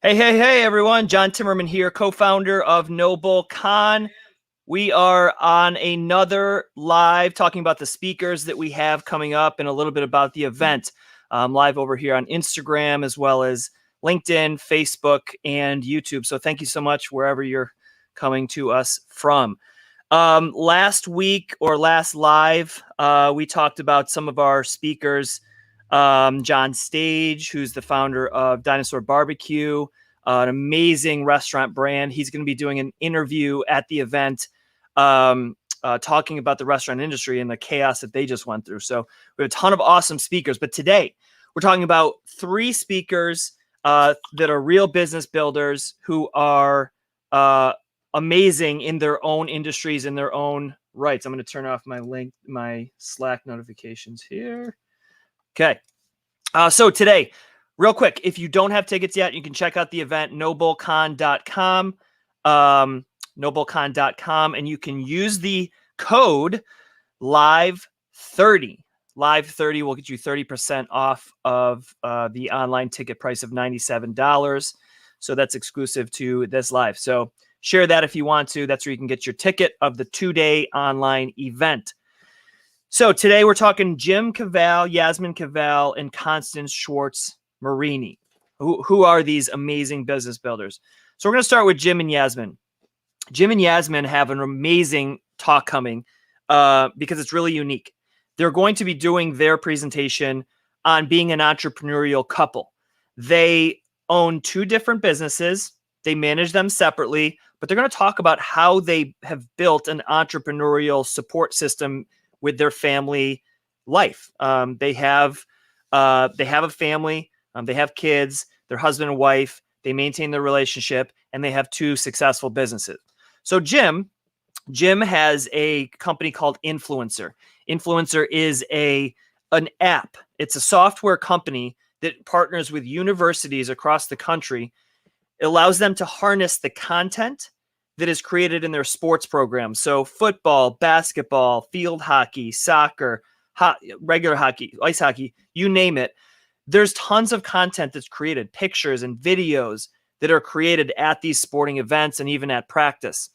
Hey, everyone. John Timmerman here, co-founder of NoBullCON. We are on another live talking about the speakers that we have coming up and a little bit about the event. Live over here on Instagram, as well as LinkedIn, Facebook, and YouTube. So thank you so much wherever you're coming to us from. Last week or last live, we talked about some of our speakers. John Stage, who's the founder of Dinosaur Barbecue, an amazing restaurant brand. He's going to be doing an interview at the event, talking about the restaurant industry and the chaos that they just went through. So we have a ton of awesome speakers. But today we're talking about three speakers that are real business builders who are amazing in their own industries, in their own rights. I'm going to turn off my Slack notifications here. Okay. So today, real quick, if you don't have tickets yet, you can check out the event, NoBullCON.com, NoBullCON.com, and you can use the code LIVE30. LIVE30 will get you 30% off of the online ticket price of $97. So that's exclusive to this live. So share that if you want to. That's where you can get your ticket of the 2-day online event. So today we're talking Jim Cavale, Yazmin Cavale, and Constance Schwartz-Morini. Who are these amazing business builders? So we're going to start with Jim and Yazmin. Jim and Yazmin have an amazing talk coming because it's really unique. They're going to be doing their presentation on being an entrepreneurial couple. They own two different businesses. They manage them separately, but they're going to talk about how they have built an entrepreneurial support system with their family life. They have a family, they have kids, their husband and wife, they maintain their relationship, and they have two successful businesses. So Jim has a company called INFLCR. INFLCR is an app. It's a software company that partners with universities across the country. It allows them to harness the content that is created in their sports programs. So football, basketball, field hockey, soccer, regular hockey, ice hockey, you name it. There's tons of content that's created, pictures and videos that are created at these sporting events and even at practice.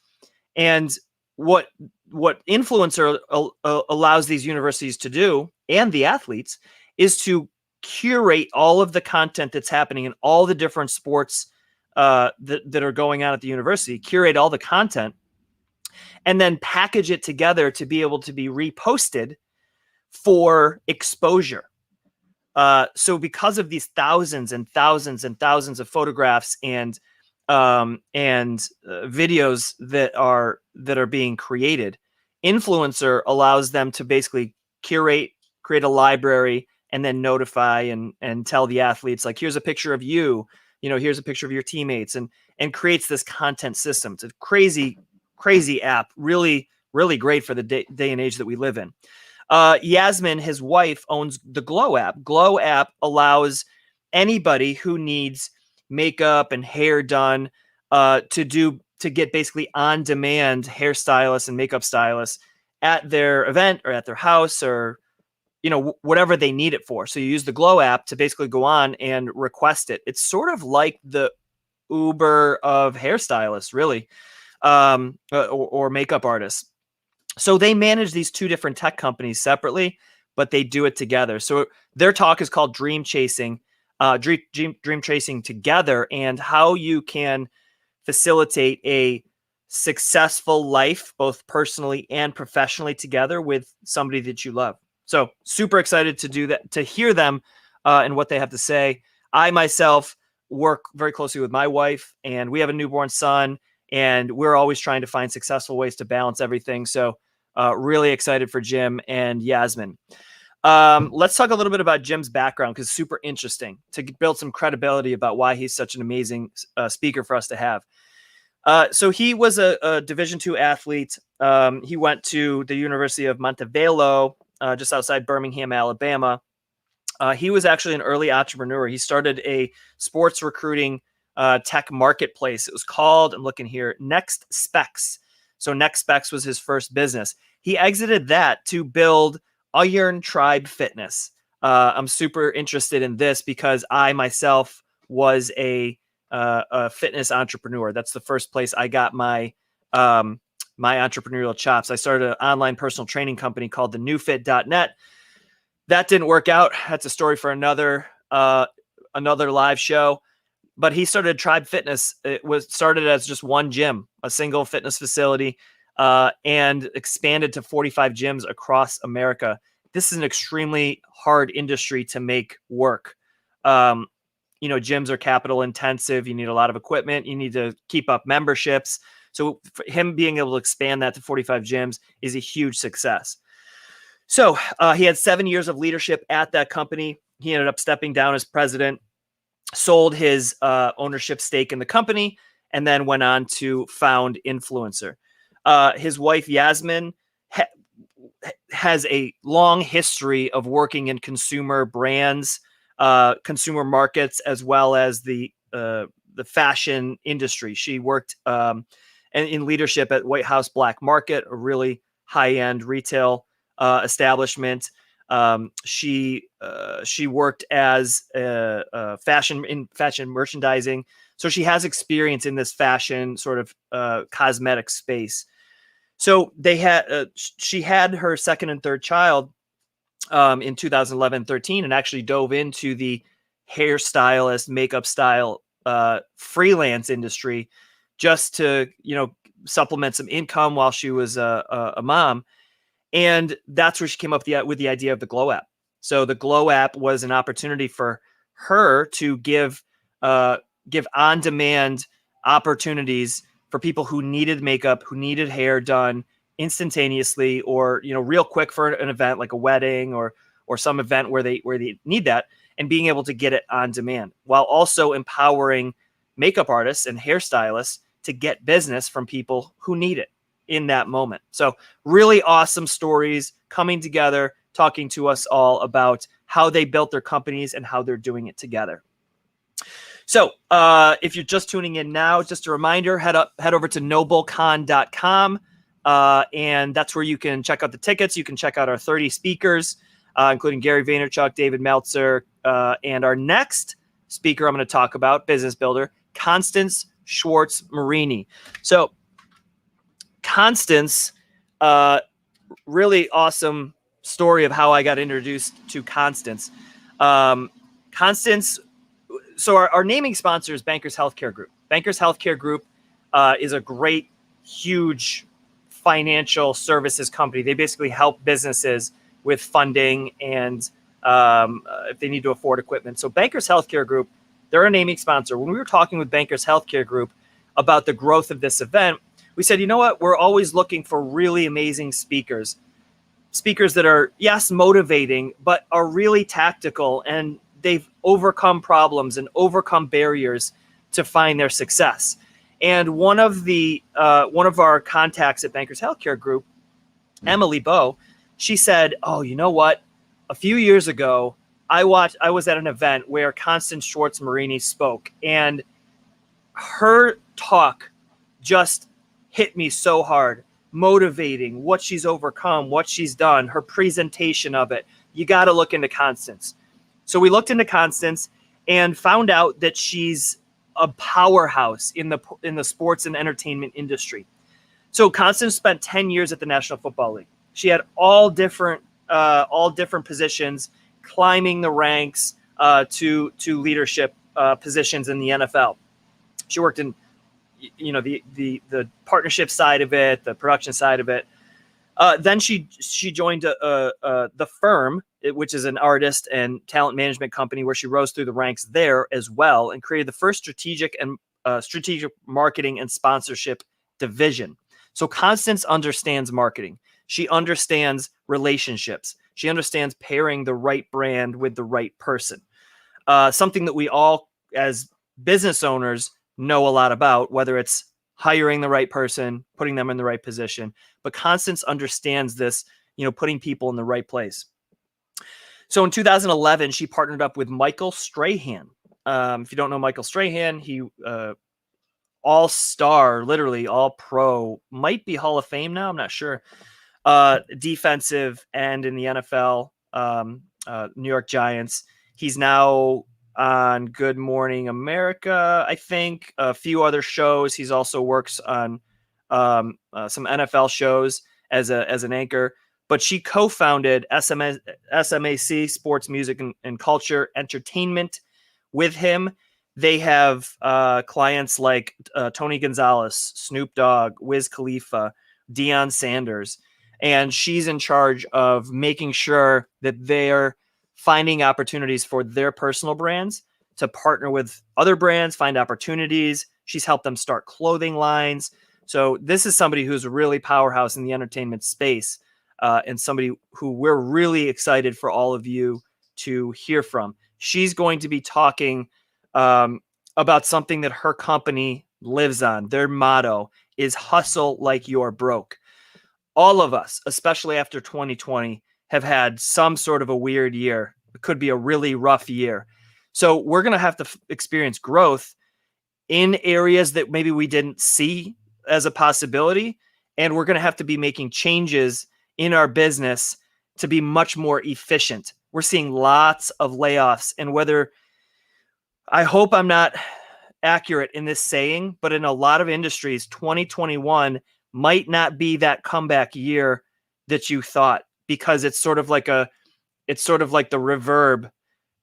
And what INFLCR allows these universities to do, and the athletes, is to curate all of the content that's happening in all the different sports that are going on at the university, curate all the content, and then package it together to be able to be reposted for exposure. So because of these thousands and thousands and thousands of photographs and videos that are being created, INFLCR allows them to basically curate, create a library, and then notify and tell the athletes, like, here's a picture of you. Here's a picture of your teammates, and creates this content system. It's a crazy app, really, really great for the day and age that we live in. Yazmin, his wife, owns the Glow app. Glow app allows anybody who needs makeup and hair done to get basically on-demand hairstylists and makeup stylists at their event or at their house or whatever they need it for. So you use the Glow app to basically go on and request it. It's sort of like the Uber of hairstylists, really, or makeup artists. So they manage these two different tech companies separately, but they do it together. So their talk is called Dream Chasing Together, and how you can facilitate a successful life, both personally and professionally, together with somebody that you love. So super excited to do that, to hear them and what they have to say. I myself work very closely with my wife, and we have a newborn son, and we're always trying to find successful ways to balance everything. So really excited for Jim and Yazmin. Let's talk a little bit about Jim's background, because it's super interesting to build some credibility about why he's such an amazing speaker for us to have. So he was a Division II athlete. He went to the University of Montevideo, just outside Birmingham, Alabama. He was actually an early entrepreneur. He started a sports recruiting tech marketplace. It was called, I'm looking here, Next Specs. So Next Specs was his first business. He exited that to build Iron Tribe Fitness. I'm super interested in this because I myself was a a fitness entrepreneur. That's the first place I got my my entrepreneurial chops. I started an online personal training company called the newfit.net. That didn't work out. That's a story for another live show. But he started Tribe Fitness. It was started as just one gym, a single fitness facility, and expanded to 45 gyms across America. This is an extremely hard industry to make work. Gyms are capital intensive. You need a lot of equipment. You need to keep up memberships. So for him being able to expand that to 45 gyms is a huge success. So he had 7 years of leadership at that company. He ended up stepping down as president, sold his ownership stake in the company, and then went on to found Influencer. His wife, Yazmin, has a long history of working in consumer brands, consumer markets, as well as the fashion industry. She worked in leadership at White House Black Market, a really high-end retail establishment. She worked as fashion merchandising. So she has experience in this fashion sort of cosmetic space. So she had her second and third child in 2011-13 and actually dove into the hairstylist, makeup style freelance industry just to, supplement some income while she was a mom. And that's where she came up with the idea of the Glow app. So the Glow app was an opportunity for her to give on-demand opportunities for people who needed makeup, who needed hair done instantaneously, or real quick for an event like a wedding or some event where they need that, and being able to get it on demand, while also empowering makeup artists and hairstylists to get business from people who need it in that moment. So really awesome stories coming together, talking to us all about how they built their companies and how they're doing it together. So if you're just tuning in now, just a reminder, head over to NoBullCON.com, and that's where you can check out the tickets. You can check out our 30 speakers, including Gary Vaynerchuk, David Meltzer, and our next speaker I'm going to talk about, business builder, Constance Schwartz-Morini. So Constance, really awesome story of how I got introduced to Constance. Constance, so our naming sponsor is Bankers Healthcare Group. Bankers Healthcare Group is a great, huge financial services company. They basically help businesses with funding and if they need to afford equipment. So Bankers Healthcare Group, they're a naming sponsor. When we were talking with Bankers Healthcare Group about the growth of this event, we said, you know what? We're always looking for really amazing speakers that are, yes, motivating, but are really tactical, and they've overcome problems and overcome barriers to find their success. And one of our contacts at Bankers Healthcare Group, Emily Bowe, she said, oh, you know what? A few years ago, I was at an event where Constance Schwartz-Morini spoke, and her talk just hit me so hard, motivating, what she's overcome, what she's done, her presentation of it. You got to look into Constance. So we looked into Constance and found out that she's a powerhouse in the sports and entertainment industry. So Constance spent 10 years at the National Football League. She had all different positions, climbing the ranks to leadership positions in the NFL. She worked in the partnership side of it, the production side of it. Then she joined the Firm, which is an artist and talent management company, where she rose through the ranks there as well and created the first strategic marketing and sponsorship division. So Constance understands marketing. She understands relationships. She understands pairing the right brand with the right person. Something that we all, as business owners, know a lot about, whether it's hiring the right person, putting them in the right position. But Constance understands this, putting people in the right place. So in 2011, she partnered up with Michael Strahan. If you don't know Michael Strahan, he all-star, literally all-pro, might be Hall of Fame now, I'm not sure. Defensive end in the NFL, New York Giants. He's now, on Good Morning America, I think, a few other shows. He's also works on some NFL shows as an anchor. But she co-founded SMAC, Sports, Music, and Culture Entertainment, with him. They have clients like Tony Gonzalez, Snoop Dogg, Wiz Khalifa, Deion Sanders. And she's in charge of making sure that they're finding opportunities for their personal brands to partner with other brands, find opportunities. She's helped them start clothing lines. So this is somebody who's a really powerhouse in the entertainment space, and somebody who we're really excited for all of you to hear from. She's going to be talking about something that her company lives on. Their motto is hustle like you're broke. All of us, especially after 2020, have had some sort of a weird year. It could be a really rough year. So we're going to have to experience growth in areas that maybe we didn't see as a possibility. And we're going to have to be making changes in our business to be much more efficient. We're seeing lots of layoffs. And whether, I hope I'm not accurate in this saying, but in a lot of industries, 2021 might not be that comeback year that you thought, because it's sort of like the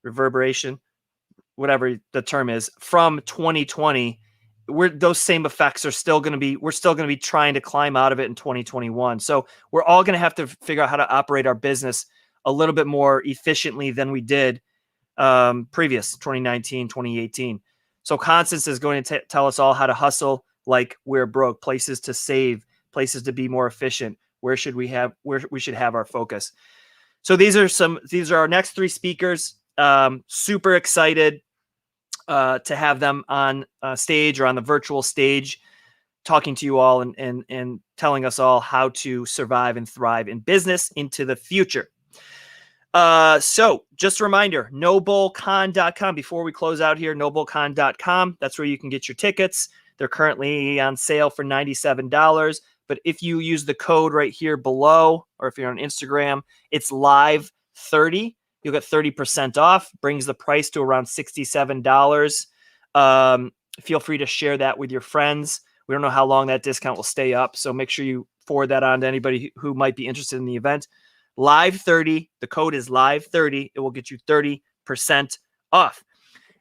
reverberation, whatever the term is, from 2020. Those same effects are still going to be, we're still going to be trying to climb out of it in 2021. So we're all going to have to figure out how to operate our business a little bit more efficiently than we did previous 2019, 2018. So Constance is going to tell us all how to hustle like we're broke, places to save, places to be more efficient. Where should we have our focus? So these are our next three speakers. Super excited to have them on stage or on the virtual stage, talking to you all and telling us all how to survive and thrive in business into the future. So just a reminder, NoBullCON.com. Before we close out here, NoBullCON.com. That's where you can get your tickets. They're currently on sale for $97. But if you use the code right here below, or if you're on Instagram, it's live30. You'll get 30% off, brings the price to around $67. Feel free to share that with your friends. We don't know how long that discount will stay up, so make sure you forward that on to anybody who might be interested in the event. Live30, the code is live30. It will get you 30% off.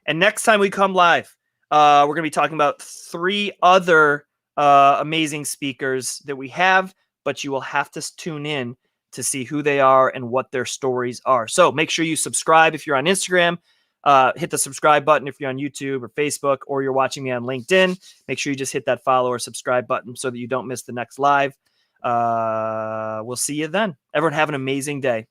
And next time we come live, we're going to be talking about three other amazing speakers that we have, but you will have to tune in to see who they are and what their stories are. So make sure you subscribe if you're on Instagram. Hit the subscribe button if you're on YouTube or Facebook, or you're watching me on LinkedIn. Make sure you just hit that follow or subscribe button so that you don't miss the next live. We'll see you then. Everyone have an amazing day.